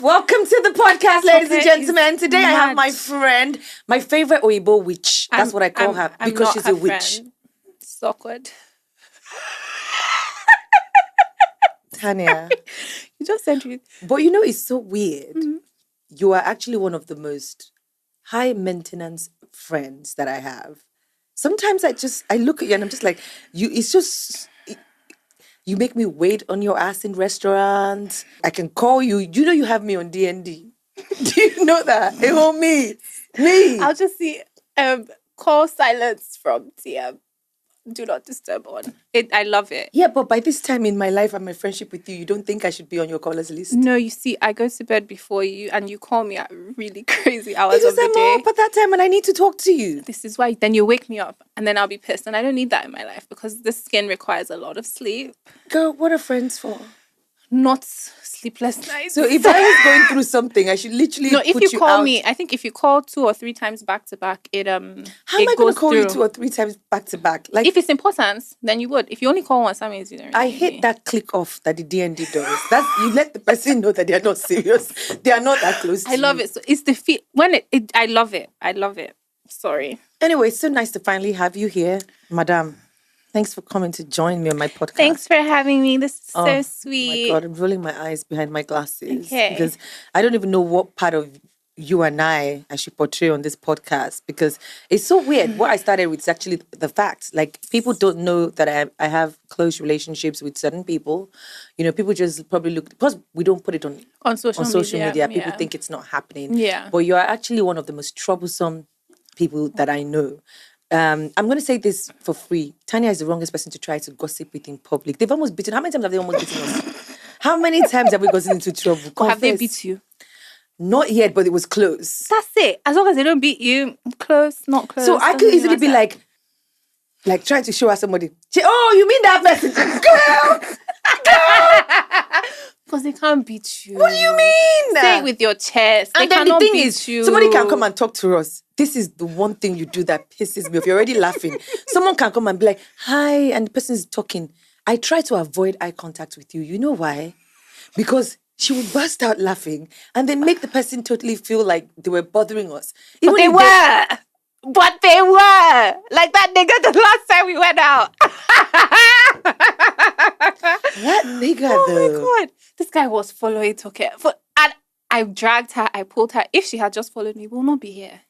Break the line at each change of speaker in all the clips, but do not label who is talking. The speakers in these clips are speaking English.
Welcome to the podcast, ladies and gentlemen. Today I have
mad.
my friend, my favorite Oyibo witch. That's what I call her because
not
she's
her
a witch.
friend. It's awkward.
Tania.
You just said you.
But you know, it's so weird. You are actually one of the most high maintenance friends that I have. Sometimes I look at you and I'm just like, you make me wait on your ass in restaurants. I can call you. You know you have me on D&D. Do you know that? It won't me.
I'll just see call silence from TM. Do not disturb on. I love it.
Yeah, but by this time in my life and my friendship with you, you don't think I should be on your callers list?
No, you see, I go to bed before you and you call me at really crazy hours
Because
of the
I'm
day.
up at that time and I need to talk to you.
This is why then you wake me up and then I'll be pissed. And I don't need that in my life because the skin requires a lot of sleep.
Girl, what are friends for?
Not sleepless nights.
So if I was going through something, I should literally
No, if
put
you
out.
call me, I think if you call 2 or 3 times back to back,
How am
it
I going
goes
to call
through.
you 2 or 3 times back to back? Like,
If it's important, then you would. If you only call once, that means you don't.
I
Really
hate
need
that click off that the D&D does. That's you let the person know that they are not serious. They are not that close to
I love
you.
it. So it's the feel when I love it. I love it. Sorry.
Anyway, it's so nice to finally have you here, Madame. Thanks for coming to join me on my podcast.
Thanks for having me. This is so
My
sweet.
God, I'm rolling my eyes behind my glasses.
Okay.
Because I don't even know what part of you and I should portray on this podcast because it's so weird. What I started with is actually the facts. Like, people don't know that I have close relationships with certain people. You know, people just probably look, because we don't put it on
social
media. People
yeah.
think it's not happening.
Yeah.
But you are actually one of the most troublesome people that I know. I'm going to say this for free. Tania is the wrongest person to try to gossip with in public. They've almost beaten. How many times have they almost beaten us? How many times have we gotten into trouble?
Or have they
Confess.
beat you?
Not yet, but it was close.
That's it. As long as they don't beat you, close, not close.
So I could easily be like trying to show her somebody. Oh, you mean that message? Girl!
Because they can't beat you.
What do you mean?
Say it with your chest.
And
they
then the
cannot
thing
beat
is,
you.
somebody can come and talk to us. This is the one thing you do that pisses me off. You're already laughing. Someone can come and be like, hi, and the person is talking. I try to avoid eye contact with you. You know why? Because she would burst out laughing and then make the person totally feel like they were bothering us.
But they were. But they were. Like that nigga the last time we went out.
That nigga,
Oh
though.
my God. This guy was following Toke. And I dragged her. I pulled her. If she had just followed me, we will not be here.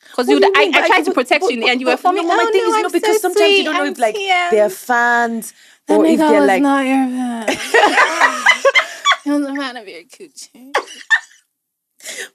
Because
What do you mean?
I tried to protect you and you were forming.
No, my thing is, because sometimes you don't know if like they're fans or if they're like.
Not your fan. He was a fan of your coochie.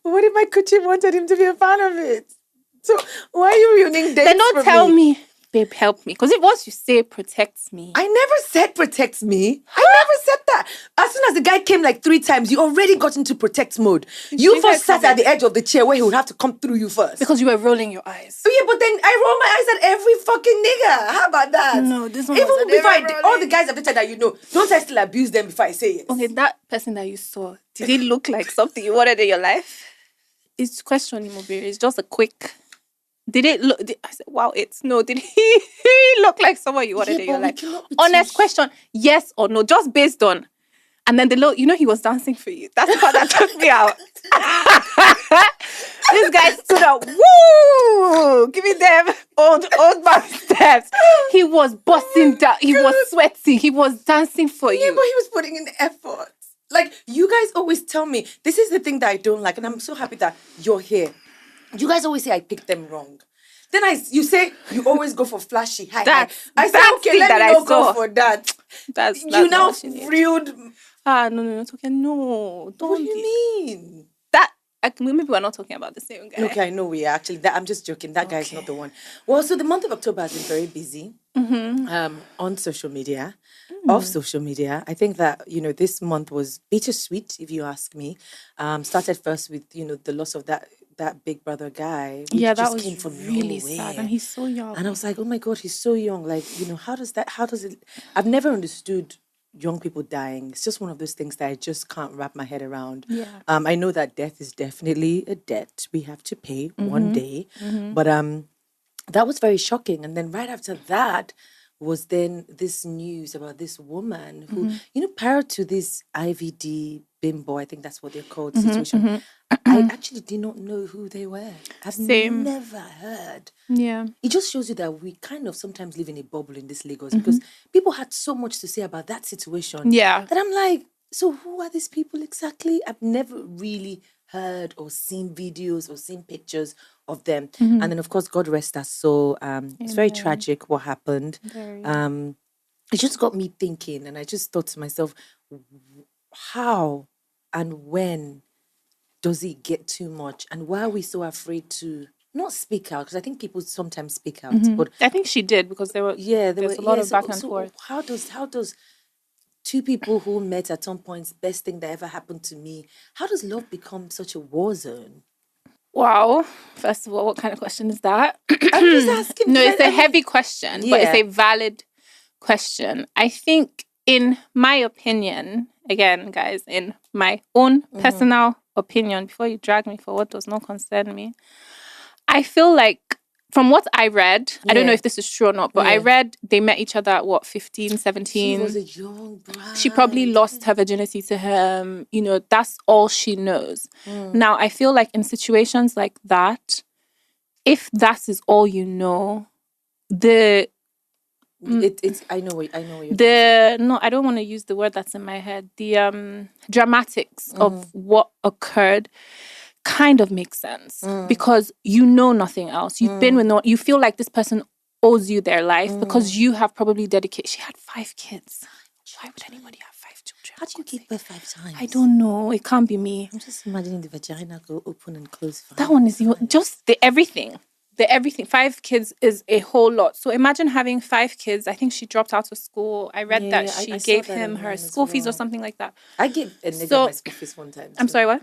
What if my coochie wanted him to be a fan of it? So why are you ruining dates?
Then don't tell me, babe, help me. Because if once you say protects me.
I never said protects me. I never said that. As soon as the guy came like 3 times, you already got into protect mode. You first sat at the edge of the chair where he would have to come through you first.
Because you were rolling your eyes.
Oh yeah, but then I roll my eyes at every fucking nigga. How about that?
No, this one
even
wasn't
before
ever
all the guys have dated that you know, don't I still abuse them before I say yes?
Okay, that person that you saw, did it look like something you wanted in your life? It's question, Imobiri. It's just a quick. Did it look? I said, wow, did he look like someone you wanted in your life? Honest question, yes or no, just based on. And then he was dancing for you. That's the part that took me out. This guy stood up, woo, giving them old man steps. He was busting down. He was sweating. He was dancing for you.
Yeah, but he was putting in the effort. Like, you guys always tell me, this is the thing that I don't like, and I'm so happy that you're here. You guys always say I picked them wrong. Then you say you always go for flashy. Hi. I said, okay, let me not go for that.
That's
you now
not what you need.
thrilled.
No, it's okay. No, don't.
What do you mean?
That maybe we're not talking about the same guy.
Okay, I know we are actually. I'm just joking. That guy's not the one. Well, so the month of October has been very busy on social media, off social media. I think that, this month was bittersweet, if you ask me. Started first with, the loss of that Big Brother guy.
Yeah, that
just
was
came from
really
nowhere.
sad. And he's so young.
And I was like, oh my God, he's so young. Like, how does it, I've never understood young people dying. It's just one of those things that I just can't wrap my head around.
Yeah.
I know that death is definitely a debt we have to pay one day. But that was very shocking. And then right after that was then this news about this woman who, prior to this IVD bimbo, I think that's what they're called, situation, I actually did not know who they were. I've
Same.
never heard.
Yeah.
It just shows you that we kind of sometimes live in a bubble in this Lagos because people had so much to say about that situation.
Yeah.
That I'm like, so who are these people exactly? I've never really heard or seen videos or seen pictures of them. And then, of course, God rest her soul. It's very tragic what happened.
Very.
It just got me thinking, and I just thought to myself, how and when does it get too much? And why are we so afraid to not speak out? Because I think people sometimes speak out, but
I think she did because there's a lot of back and forth.
How does two people who met at some point, best thing that ever happened to me, how does love become such a war zone?
Wow. First of all, what kind of question is that?
I'm just asking.
No, it's a heavy question, but it's a valid question. I think, in my opinion, again, guys, in my own personal opinion, before you drag me for what does not concern me, I feel like, from what I read, I don't know if this is true or not, but I read they met each other at 15, 17.
She was a young bride.
She probably lost her virginity to him. That's all she knows. Now, I feel like in situations like that, if that is all you know, I know what you're no, I don't want to use the word that's in my head. The dramatics of what occurred kind of makes sense because you know nothing else. You've been with you feel like this person owes you their life because you have probably dedicated. She had 5 kids. Why would anybody have 5 children?
How do you give birth 5 times?
I don't know. It can't be me.
I'm just imagining the vagina go open and close.
That one is just the everything. The everything. 5 kids is a whole lot. So imagine having 5 kids. I think she dropped out of school. I read that she gave him her school fees or something like that.
I gave a nigga my school fees one time.
I'm sorry, what?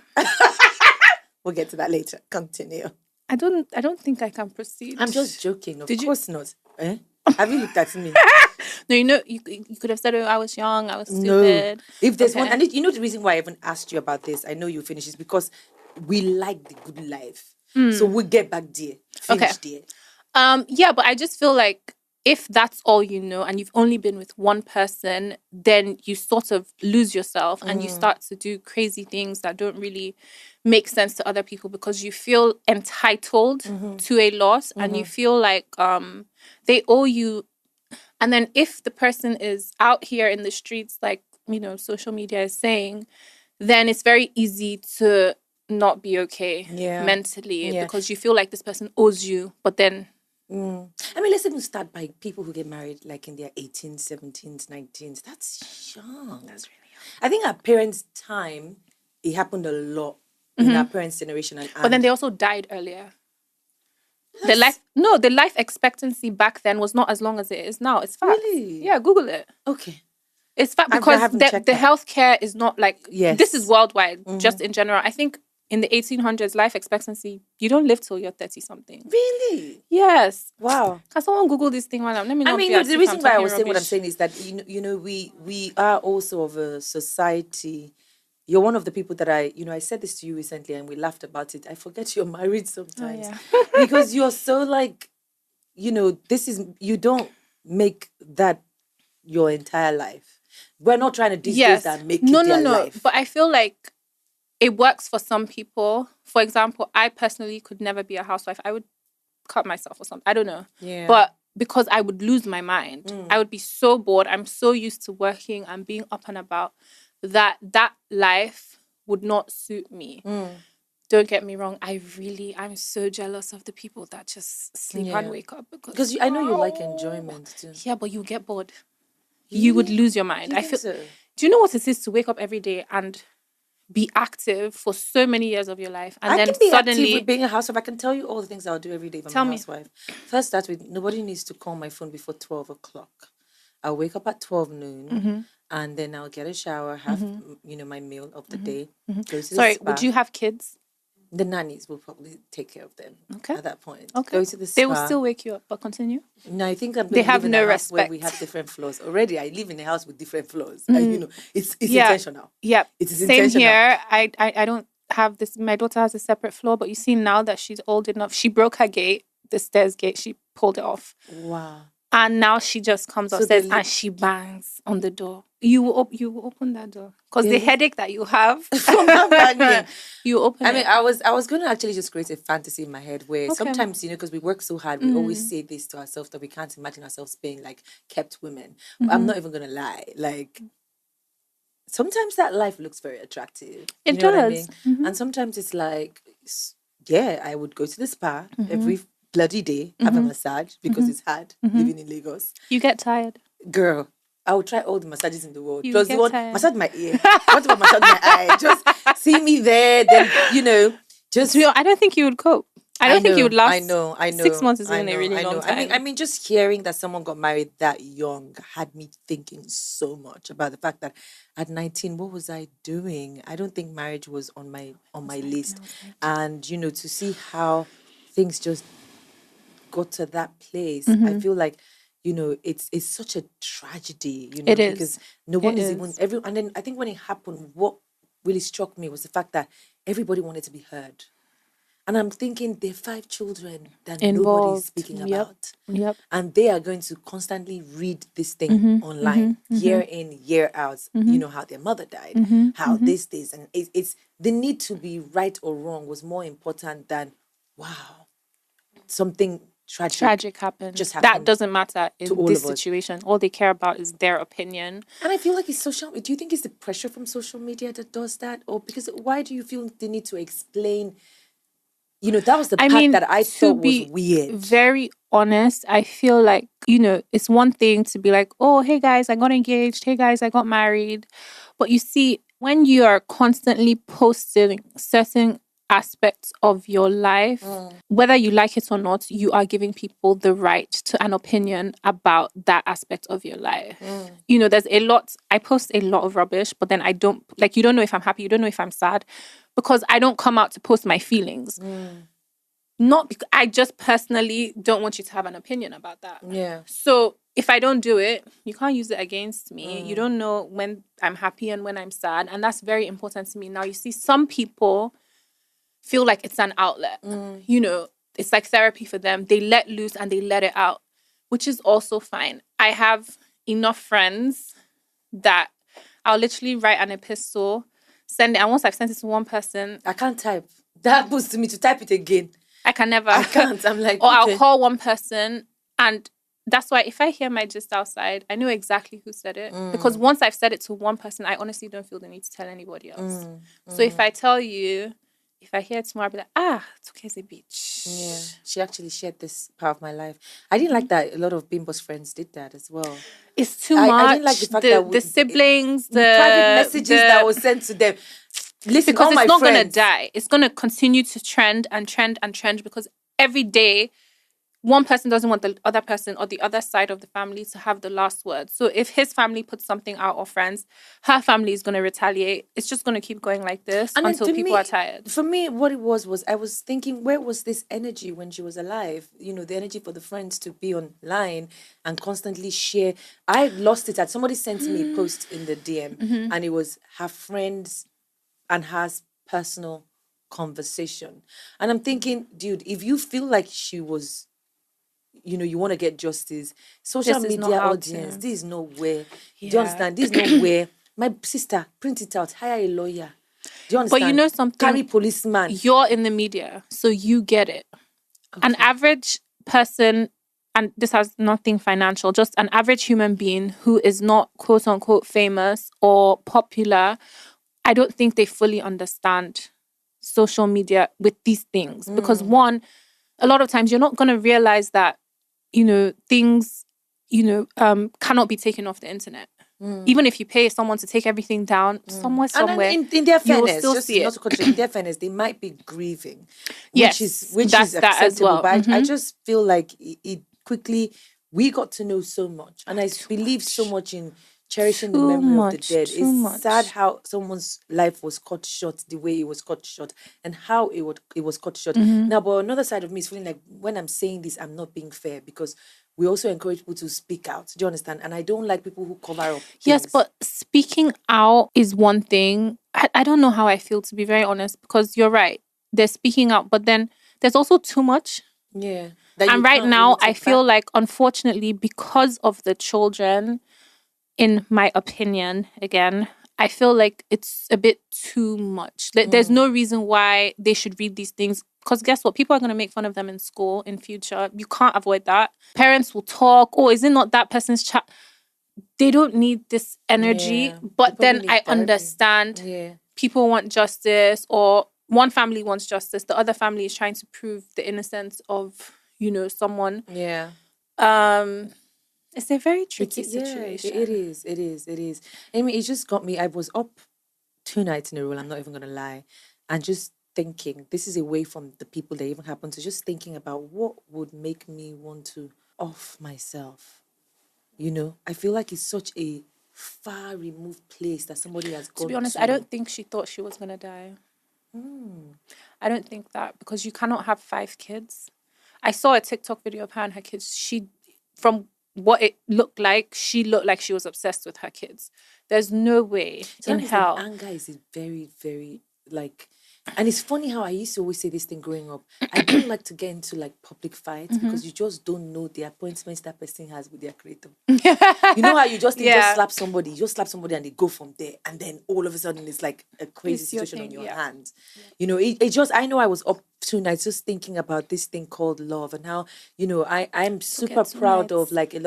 We'll get to that later. Continue.
I don't think I can proceed.
I'm just joking. Of course not. Eh? Have you looked at me?
No, you could have said, I was young, I was stupid.
No. If there's one, and the reason why I even asked you about this, I know you finish, is because we like the good life. So we'll get back there. Finish there.
Yeah, but I just feel like if that's all you know and you've only been with one person, then you sort of lose yourself and you start to do crazy things that don't really make sense to other people because you feel entitled to a loss and you feel like they owe you. And then if the person is out here in the streets, like, social media is saying, then it's very easy to not be okay mentally because you feel like this person owes you, but then
I mean, let's even start by people who get married like in their 18s, 17s, 19s. That's young.
That's really young.
I think our parents' time, it happened a lot in our parents' generation.
But then they also died earlier. The life expectancy back then was not as long as it is now. It's fact.
Really?
Yeah, Google it.
Okay.
It's fact because the healthcare is not like this is worldwide, just in general. I think in the 1800s, life expectancy, you don't live till you're 30-something.
Really?
Yes.
Wow.
Can someone Google this thing? Let me know.
I mean, the reason why I was saying what I'm saying is that, we are also of a society. You're one of the people that I said this to you recently and we laughed about it. I forget you're married sometimes. Because you're so like, you don't make that your entire life. We're not trying to these days that make it their life.
But I feel like it works for some people. For example, I personally could never be a housewife. I would cut myself or something. I don't know.
Yeah.
But because I would lose my mind. I would be so bored. I'm so used to working and being up and about that life would not suit me. Don't get me wrong. I'm so jealous of the people that just sleep and wake up.
Because I know you like enjoyment too.
Yeah, but you get bored. You would lose your mind.
I feel so.
Do you know what it is to wake up every day and be active for so many years of your life, and then suddenly
active with being a housewife? I can tell you all the things I'll do every day if I'm a housewife. First, start with nobody needs to call my phone before 12 o'clock. I'll wake up at 12 noon, and then I'll get a shower, have my meal of the day. Go to the spa.
Would you have kids?
The nannies will probably take care of them. At that point.
Okay.
Go to the spa.
They will still wake you up, but continue.
No, I think
they have no respect.
Where we have different floors. Already, I live in a house with different floors. And, it's intentional.
Yeah.
It is
Same
intentional.
here. I don't have this. My daughter has a separate floor, but you see now that she's old enough, she broke her gate, the stairs gate. She pulled it off.
Wow.
And now she just comes
So
upstairs
they
and she bangs on the door. You will open that door. Because the
Really?
headache that you have
from that banging.
you open
I
it.
mean, I was going to actually just create a fantasy in my head where
Okay.
sometimes, because we work so hard, we always say this to ourselves that we can't imagine ourselves being like kept women. But I'm not even going to lie. Like, sometimes that life looks very attractive.
It
you know what I
does.
mean? And sometimes it's like, yeah, I would go to the spa every bloody day, have a massage because it's hard living in Lagos.
You get tired.
Girl, I will try all the massages in the world.
You
Plus,
get
the one
tired.
massage my ear, what about massage my eye? Just see me there, then just.
I don't think you would cope. I don't think you would last.
I know.
6 months is even a really long time.
I mean, just hearing that someone got married that young had me thinking so much about the fact that at 19, what was I doing? I don't think marriage was on my list, and to see how things just got to that place, I feel like it's such a tragedy,
It is.
because no one is even and then I think when it happened, what really struck me was the fact that everybody wanted to be heard. And I'm thinking there are 5 children that nobody's speaking about.
Yep.
And they are going to constantly read this thing online, year in, year out. How their mother died, how this. And it's the need to be right or wrong was more important than, wow, something tragic
happened.
Just happened.
That doesn't matter in
all
this
of us.
situation. All they care about is their opinion.
And I feel like it's social. Do you think it's the pressure from social media that does that? Or because why do you feel the need to explain? That was the part that I thought was weird.
Very honest, I feel like, it's one thing to be like, oh, hey guys, I got engaged. Hey guys, I got married. But you see, when you are constantly posting certain aspects of your life, whether you like it or not, you are giving people the right to an opinion about that aspect of your life. There's a lot, I post a lot of rubbish, but then I don't, like, you don't know if I'm happy, you don't know if I'm sad, because I don't come out to post my feelings. Not because I just personally don't want you to have an opinion about that.
Yeah.
So if I don't do it, you can't use it against me. You don't know when I'm happy and when I'm sad. And that's very important to me. Now, you see, some people feel like it's an outlet. It's like therapy for them. They let loose and they let it out, which is also fine. I have enough friends that I'll literally write an epistle, send it. And once I've sent it to one person,
I can't type. That happens to me to type it again.
I can never.
I can't. I'm like,
or I'll call one person, and that's why if I hear my gist outside, I know exactly who said it. Because once I've said it to one person, I honestly don't feel the need to tell anybody else. So if I tell you, if I hear it tomorrow, I'll be like, Toke's a bitch.
Yeah, she actually shared this part of my life. I didn't like that a lot of Bimbo's friends did that as well.
It's too much.
I didn't like the fact that
the siblings, the
private messages that was sent to them. Listen,
because it's not going to
friends.
die. It's going to continue to trend and trend and trend, because every day one person doesn't want the other person or the other side of the family to have the last word. So if his family puts something out, or friends, her family is going to retaliate. It's just going to keep going like this until people are tired.
For me, what it was I was thinking, where was this energy when she was alive? The energy for the friends to be online and constantly share. I lost it. Somebody sent me a post in the DM and it was her friends and her personal conversation. And I'm thinking, dude, if you feel like she was, you want to get justice, social media audience, this is nowhere. Do you understand? This is nowhere. My sister, print it out, hire a lawyer. Do you understand?
But you know something?
Carry policeman.
You're in the media, so you get it. Okay. An average person, and this has nothing financial, just an average human being who is not quote unquote famous or popular, I don't think they fully understand social media with these things. Because one, a lot of times you're not going to realize that, things, cannot be taken off the internet. Even if you pay someone to take everything down, somewhere,
and in their fairness,
you will still see it.
In their fairness, they might be grieving,
which
is
acceptable.
As well. But I
Mm-hmm.
just feel like it quickly, we got to know so much, and I believe so much in cherishing the memory of the dead. It's sad how someone's life was cut short the way it was cut short, and how it was cut short.
Mm-hmm.
Now, but another side of me is feeling like when I'm saying this, I'm not being fair, because we also encourage people to speak out. Do you understand? And I don't like people who cover up things.
Yes, but speaking out is one thing. I don't know how I feel, to be very honest, because you're right. They're speaking out, but then there's also too much.
Yeah. That
And
you
right
can't
now,
really
I
take
feel
back?
like, unfortunately, because of the children, in my opinion, again, I feel like it's a bit too much. There's no reason why they should read these things. Because guess what? People are going to make fun of them in school in future. You can't avoid that. Parents will talk, oh, is it not that person's child? They don't need this energy.
Yeah. They
But
probably
then
need
I
therapy.
understand
Yeah.
people want justice, or one family wants justice. The other family is trying to prove the innocence of, someone.
Yeah.
Um, it's a very tricky
Yeah, it
situation.
is. It is. It is. I mean, it just got me. I was up 2 nights in a row. I'm not even gonna lie, and just thinking. This is away from the people that even happened to. Just thinking about what would make me want to off myself. I feel like it's such a far removed place that somebody has
To be
gone
honest, I
to.
don't think she thought she was gonna die. I don't think that, because you cannot have 5 kids. I saw a TikTok video of her and her kids. From what it looked like, she looked like she was obsessed with her kids. There's no way
To
in
that extent,
hell.
anger is a very, very like, and it's funny how I used to always say this thing growing up. I don't like to get into like public fights because you just don't know the appointments that person has with their creator. You know how you just
Yeah.
slap somebody, and they go from there, and then all of a sudden it's like a crazy
It's your
situation on
thing,
your
yeah.
hands. It just, I know I was up 2 nights just thinking about this thing called love, and how I'm super
Forget 2
proud of
nights.
like a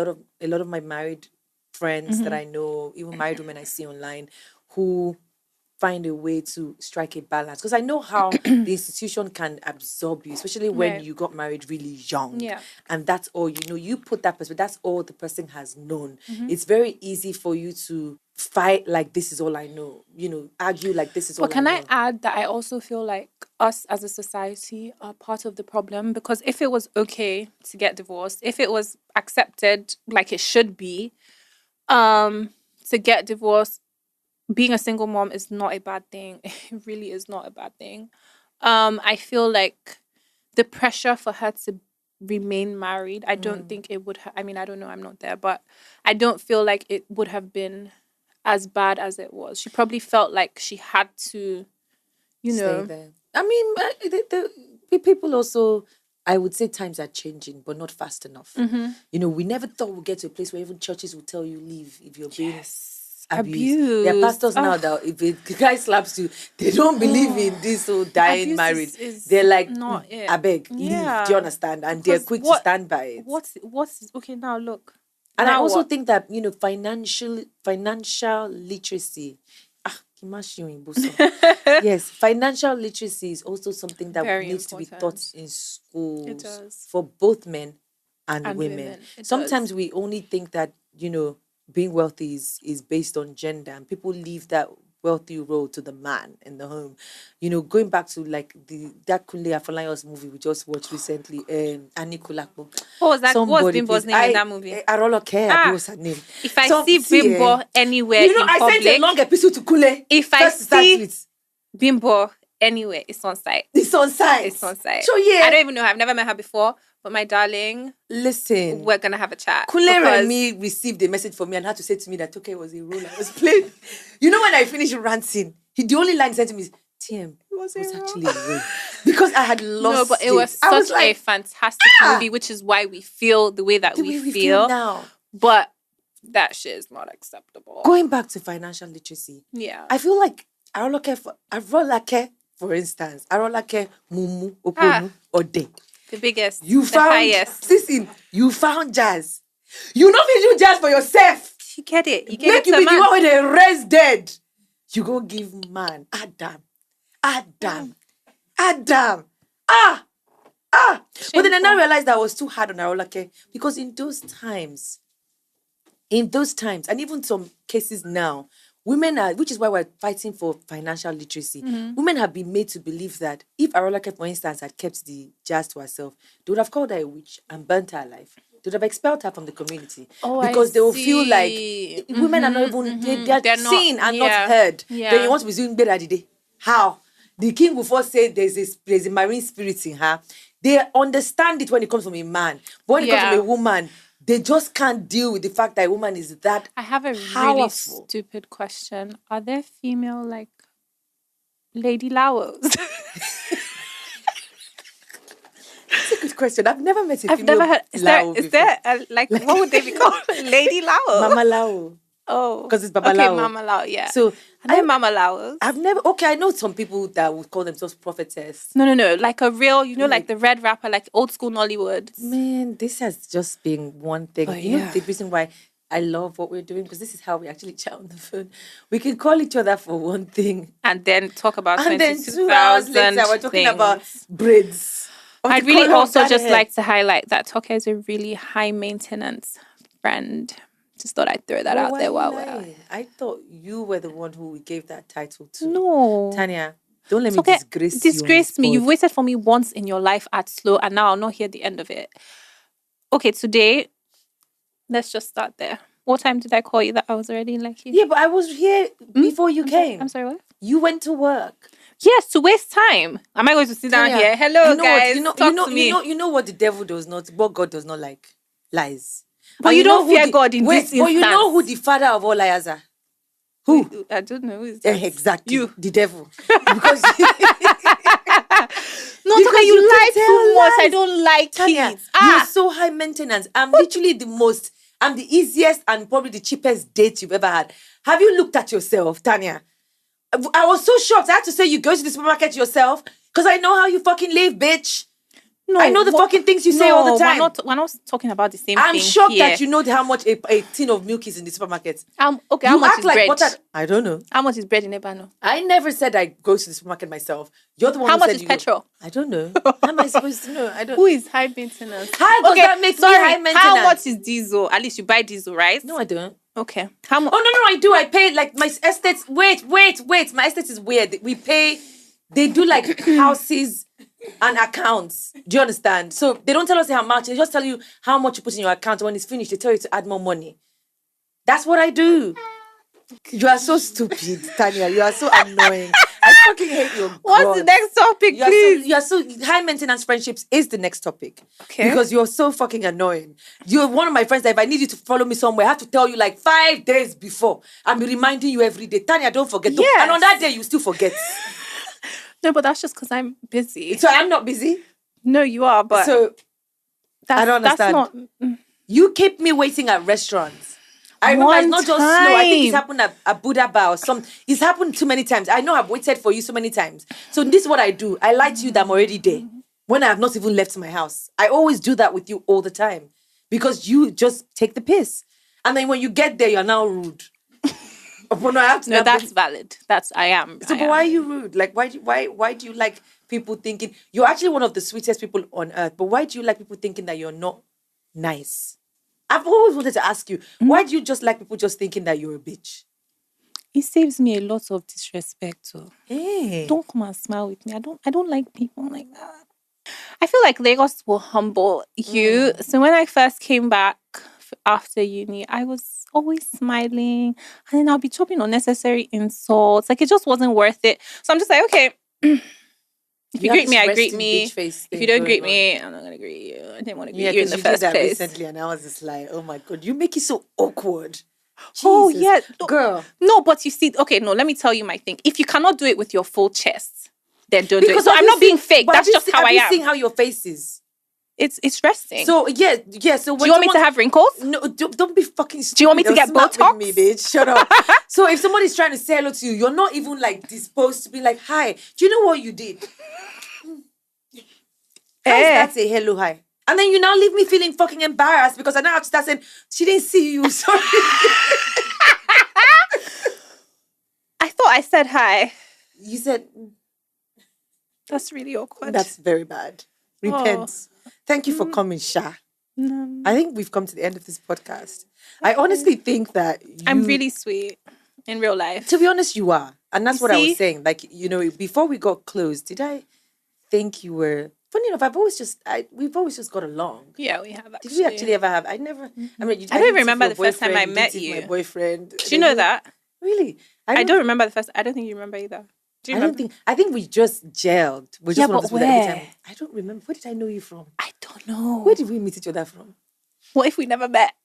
lot of my married friends that I know, even married women I see online, who find a way to strike a balance, because I know how the institution can absorb you, especially when
Right.
you got married really young.
Yeah.
And that's all you put that person, that's all the person has known. It's very easy for you to fight like this is all I know, argue like this is all
But can
I
I
know.
add that I also feel like us as a society are part of the problem? Because if it was okay to get divorced, if it was accepted like it should be, to get divorced, being a single mom is not a bad thing. It really is not a bad thing. I feel like the pressure for her to remain married, I don't think it would I mean, I don't know, I'm not there, but I don't feel like it would have been as bad as it was. She probably felt like she had to,
Stay there. I mean, the people also, I would say times are changing, but not fast enough. We never thought we'd get to a place where even churches will tell you leave if you're being abused. There are pastors now that if a guy slaps you, they don't believe in this whole dying
Abuse
married.
is
They're like,
not it.
I beg, leave.
Yeah.
Do you understand? And they're
Because
quick to stand by it.
what's okay now? Look,
And I
now
also
what?
think that financial literacy. Kimashi Oyinbo so. Yes, financial literacy is also something that
Very
needs to be
important.
taught in schools.
It does.
For both men and
And
women.
women. It
Sometimes
does.
we only think that being wealthy is based on gender, and people leave that wealthy role to the man in the home. Going back to like that Kunle Afolayan's movie we just watched recently, Annie Kulapo.
What was that? What's
Somebody
Bimbo's
please,
name in that movie?
Aroloke, Abi, what's her name?
If I see Bimbo anywhere in
I
public,
sent a long episode to Kule.
if I
First to start
see
with.
Bimbo anywhere, it's on site.
It's on site.
It's on site.
So yeah.
I don't even know. I've never met her before, but my darling,
listen,
we're gonna have a chat.
Kule Remi received a message from me and had to say to me that Toke was a role I was playing. When I finished ranting, the only line he said to me is, TM, it was actually a role. Because I had lost
No, but it was
I was
such
like,
a fantastic movie, which is why we feel the way that
the way we feel now.
But that shit is not acceptable.
Going back to financial literacy,
Yeah.
I feel like Arolake, for instance, Arolake, Mumu, Oponu, Ode.
The biggest.
You
the
found,
highest.
Listen, you found jazz. You not fit do jazz for yourself.
You get it. You get
Make
it.
you
to
be
man.
the one where they raise dead. You go give man Adam. But then I now realized that I was too hard on Arolake, because in those times, and even some cases now, women are, which is why we're fighting for financial literacy. Women have been made to believe that if Arolake, for instance, had kept the jazz to herself, they would have called her a witch and burnt her alive. They would have expelled her from the community, because they will feel like women are not even they're seen and not heard.
Yeah.
Then you want to be doing better today. How? The king will first say there's a marine spirit in her. They understand it when it comes from a man, but when it comes from a woman, they just can't deal with the fact that a woman is that
I have a
powerful.
really stupid question. Are there female like Lady Lowers?
That's a good question. I've never met a
I've
female
never heard. Is
Lao
there
before.
like what would they be called? Lady Lao.
Mama Lao.
Oh,
Because it's Baba
okay,
Lao.
Mama Lao. Yeah.
So
And then Mama Laos.
I've never. Okay, I know some people that would call themselves prophetess.
No. Like a real, like the red rapper, like old school Nollywood.
Man, this has just been one thing.
Oh,
You know the reason why I love what we're doing, because this is how we actually chat on the phone. We can call each other for one thing
and then talk about
and then 2 hours later we're talking about braids.
I'd really also just like to highlight that Toke is a really high maintenance friend. Just thought I'd throw that out there while we're out.
I thought you were the one who we gave that title to.
No.
Tania, don't let me disgrace you.
Disgrace me. You've waited for me once in your life at slow, and now I'll not hear the end of it. Okay, today, let's just start there. What time did I call you that I was already like you?
Yeah, but I was here before you came.
I'm sorry, what?
You went to work.
Yes, to waste time. Am I going to sit down here? Hello, guys. Talk to me.
You know what the devil does not, what God does not like? Lies.
But you don't fear God in this instance.
But you know who the father of all liars are? Who?
I don't know who is that.
Exactly.
You.
The devil. Because
no, Toke, you lie too much. I don't like
Tania,
it.
you're so high maintenance. I'm literally I'm the easiest and probably the cheapest date you've ever had. Have you looked at yourself, Tania? I was so shocked. I had to say you go to the supermarket yourself because I know how you fucking live, bitch. No, I know the fucking things you say all the time.
We're not talking about the same thing.
I'm shocked that you know how much a tin of milk is in the supermarket.
Okay, how much is bread?
I don't know.
How much is bread in Ebano?
I never said I go to the supermarket myself. You're the one
who said
How much
is petrol?
I don't know. How am I supposed to know? I don't.
Who is high maintenance?
How does that make me high maintenance?
How much is diesel? At least you buy diesel, right?
No, I don't.
Okay. How much?
Oh, no, I do. I pay like my estates. Wait. My estate is weird. We pay, they do like houses and accounts. Do you understand? So they don't tell us how much. They just tell you how much you put in your account. When it's finished, they tell you to add more money. That's what I do. You are so stupid, Tania. You are so annoying. I fucking hate your
What's the next topic, please?
You are so high maintenance friendships is the next topic.
Okay.
Because you're so fucking annoying. You're one of my friends that if I need you to follow me somewhere, I have to tell you like 5 days before. I'm reminding you every day. Tania, don't forget.
Yes.
And on that day, you still forget.
No, but that's just because I'm busy.
So I'm not busy?
No, you are, but...
So, I don't understand.
That's not...
You keep me waiting at restaurants. I remember it's not just slow. I think it's happened at Buddha Bar or some. It's happened too many times. I know I've waited for you so many times. So this is what I do. I lie to you that I'm already there when I have not even left my house. I always do that with you all the time because you just take the piss. And then when you get there, you're now rude. No,
that's valid. I am.
So, but why are you rude? Like, why do you like people thinking you're actually one of the sweetest people on earth? But why do you like people thinking that you're not nice? I've always wanted to ask you, why do you just like people just thinking that you're a bitch?
It saves me a lot of disrespect. So
hey.
Don't come and smile with me. I don't like people like that. I feel like Lagos will humble you. So when I first came back after uni, I was always smiling, and then I'll be chopping unnecessary insults. Like it just wasn't worth it. So I'm just like, okay. If you greet me, I greet me. If you don't greet me, I'm not gonna greet you. I didn't want to greet you in the first place.
Recently, and I was just like, oh my God, you make it so awkward. Jesus.
Oh yeah,
girl.
No, but you see, okay, no, let me tell you my thing. If you cannot do it with your full chest, then don't do it. So I'm not being fake. That's just how I am.
Have you seen how your face is?
It's resting.
So yeah. So
do you want me to have wrinkles?
No, don't be fucking stupid.
Do you want me to get Botox?
With me, bitch. Shut up. So if somebody's trying to say hello to you, you're not even like disposed to be like, hi. Do you know what you did? That's a hello, hi. And then you now leave me feeling fucking embarrassed because I now have to start saying, she didn't see you, sorry.
I thought I said hi.
You said...
That's really awkward.
That's very bad. Repent. Thank you for coming, Sha.
No.
I think we've come to the end of this podcast. I honestly think that
I'm really sweet in real life.
To be honest, you are. And that's what I was saying. Like, you know, before we got close, did I think you were... Funny enough, we've always just got along.
Yeah, we have actually.
Did we actually ever have? I never. I mean,
I don't even remember the first time I met you.
My boyfriend.
Do you know that?
Really?
I don't remember the first. I don't think you remember either. Do you remember?
I think we just gelled. We just
but where?
I don't remember. Where did I know you from?
I don't know.
Where did we meet each other from?
What if we never met?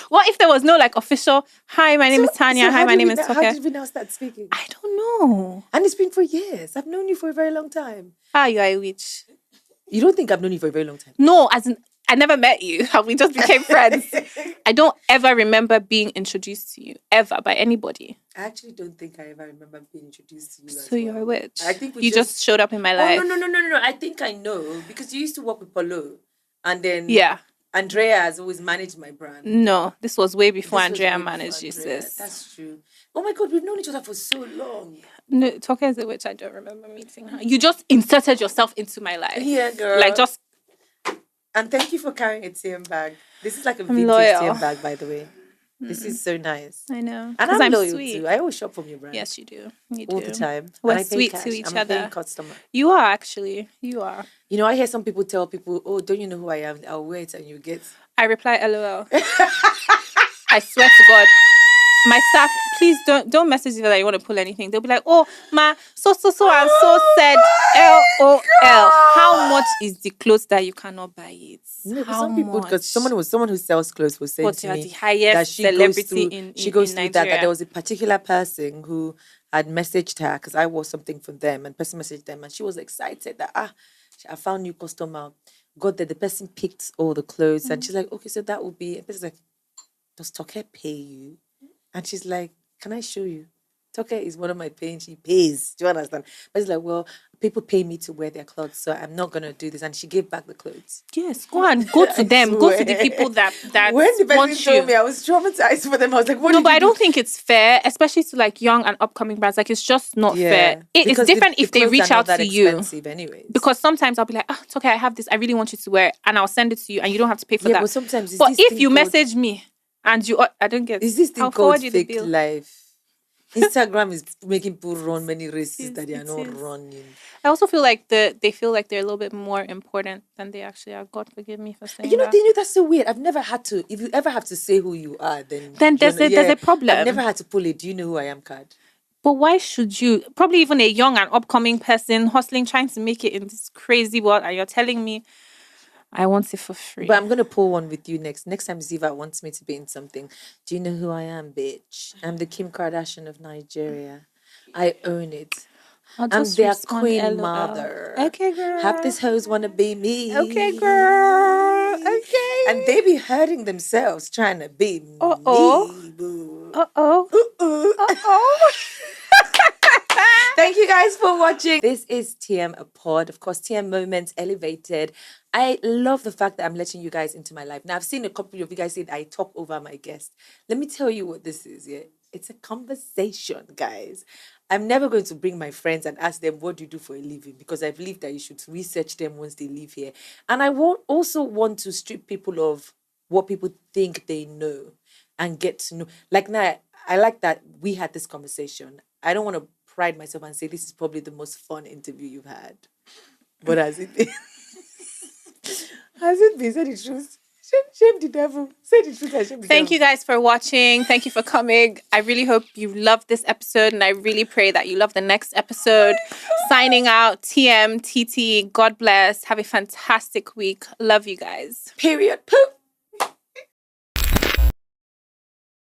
What if there was no like official, hi, my name is Tania, hi, my name is Toke?
How did we now start speaking?
I don't know.
And it's been for years. I've known you for a very long time.
Ah, you are a witch.
You don't think I've known you for a very long time?
No, as in, I never met you. We just became friends. I don't ever remember being introduced to you, ever, by anybody.
I actually don't think I ever remember being introduced to you.
So you're a witch.
I think
you just showed up in my life.
Oh, no. I think I know, because you used to work with Paulo. And then Andrea has always managed my brand.
No, this was way before Andrea managed you, sis.
That's true. Oh my God, we've known each other for so long.
No, Toke is a witch. I don't remember meeting her. You just inserted yourself into my life.
Yeah, girl.
Like, just...
And thank you for carrying a TM bag. This is like a vintage TM bag, by the way. This is so nice.
I know.
And I'm loyal
sweet.
too. I always shop from your brand.
Yes, you do.
All the time.
We're sweet to each other.
I'm a customer.
You are, actually. You are.
You know, I hear some people tell people, oh, don't you know who I am? I'll wait and you get...
I reply, LOL. I swear to God. My staff, please don't message me that you want to pull anything. They'll be like, oh, ma, so and so said LOL. How much is the clothes that you cannot buy it?
No, some people, because someone who sells clothes was saying to me
the highest
that she
celebrity
goes
in
through
Nigeria.
that there was a particular person who had messaged her because I wore something for them, and the person messaged them, and she was excited that I found new customer. Got there, the person picked all the clothes, and she's like, okay, so that will be. And the person's like, does Toke pay you? And she's like, can I show you? Toke is one of my paying. She pays. Do you understand? But it's like, well, people pay me to wear their clothes, so I'm not going to do this. And she gave back the clothes.
Yes, go to them. Go to the people that
when the person
want
told
you.
me, I was traumatized for them. I was like, what?
No, but I don't think it's fair, especially to like young and upcoming brands. Like, it's just not fair. It's different if they reach out to you.
Anyways.
Because sometimes I'll be like, it's okay, I have this. I really want you to wear it, and I'll send it to you, and you don't have to pay for that.
But sometimes,
but if you message me and I don't get.
Is this thing called fake life? Instagram is making people run many races that they are not running.
I also feel like they feel like they're a little bit more important than they actually are. God forgive me for saying that.
That's so weird. I've never had to. If you ever have to say who you are, then
there's a problem.
I've never had to pull it. Do you know who I am card?
But why should you? Probably even a young and upcoming person hustling, trying to make it in this crazy world, and you're telling me I want it for free.
But I'm going to pull one with you next. Next time Ziva wants me to be in something. Do you know who I am, bitch? I'm the Kim Kardashian of Nigeria. I own it. I'm their queen mother.
Okay, girl.
Half these hoes want to be me.
Okay, girl. Okay.
And they be hurting themselves trying to be me. Boo. Thank you guys for watching. This is TM a pod. Of course, TM Moments Elevated. I love the fact that I'm letting you guys into my life. Now, I've seen a couple of you guys say that I talk over my guests. Let me tell you what this is, yeah? It's a conversation, guys. I'm never going to bring my friends and ask them, what do you do for a living? Because I believe that you should research them once they leave here. And I also want to strip people of what people think they know and get to know. Like now, I like that we had this conversation. I don't want to pride myself and say this is probably the most fun interview you've had. But has it been? Has it been? Say the truth. Shame the devil. Say the truth and shame the devil.
Thank you guys for watching. Thank you for coming. I really hope you loved this episode, and I really pray that you love the next episode. Signing out, TM, TT. God bless. Have a fantastic week. Love you guys.
Period. Poop.